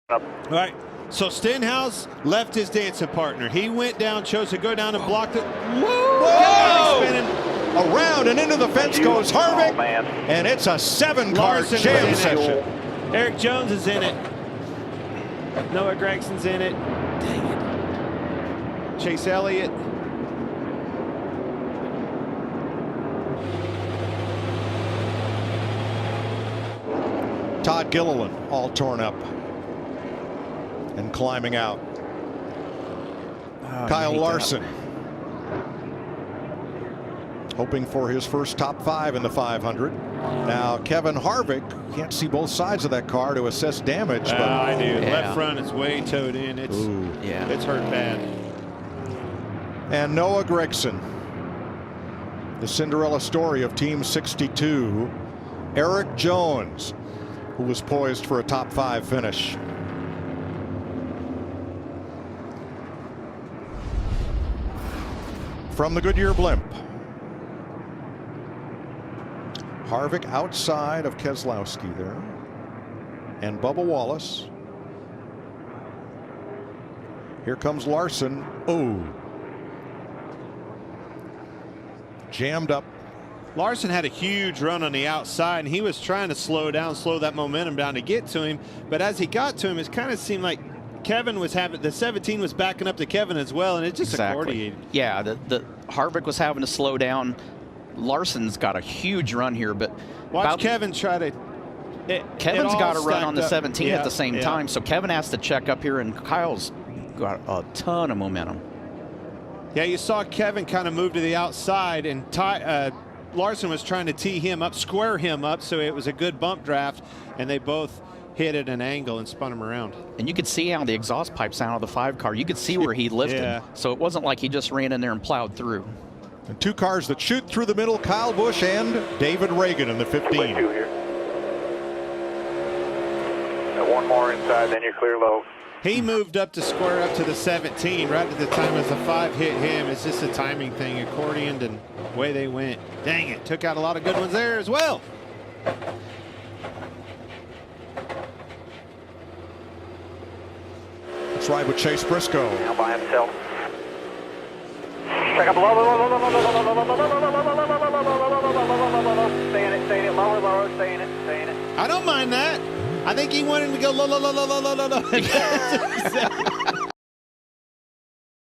All right. So Stenhouse left his dancing partner. He went down, chose to go down and blocked it. Whoa! Around and into the fence goes Harvick, and it's a 7-car jam session. Eric Jones is in it. Noah Gregson's in it. Dang it. Chase Elliott. Todd Gilliland all torn up and climbing out. Kyle Larson hoping for his first top 5 in the 500. Now Kevin Harvick can't see both sides of that car to assess damage. But I do. Yeah. Left front is way towed in. It's hurt bad. And Noah Gregson, the Cinderella story of Team 62. Eric Jones, who was poised for a top 5 finish. From the Goodyear blimp, Harvick outside of Keselowski there, and Bubba Wallace. Here comes Larson. Oh, jammed up. Larson had a huge run on the outside, and he was trying to slow that momentum down to get to him. But as he got to him, it kind of seemed like Kevin was having, the 17 was backing up to Kevin as well, and it just accordiated. Yeah, the Harvick was having to slow down. Larson's got a huge run here, but watch Kevin try to. Kevin's got to run on the 17 at the same time, so Kevin has to check up here, and Kyle's got a ton of momentum. Yeah, you saw Kevin kind of move to the outside, and Larson was trying to tee him up, square him up, so it was a good bump draft, and they both hit at an angle and spun him around. And you could see how the exhaust pipes out of the 5 car. You could see where he lifted. So it wasn't like he just ran in there and plowed through. And 2 cars that shoot through the middle, Kyle Busch and David Reagan in the 15. Here. One more inside, then you're clear low. He moved up to square up to the 17 right at the time as the 5 hit him. It's just a timing thing, accordioned, and away they went. Dang it, took out a lot of good ones there as well. Let's ride with Chase Briscoe. Now by himself. Check up low, stay in it, lower, stay in it. I don't mind that. I think he wanted him to go low.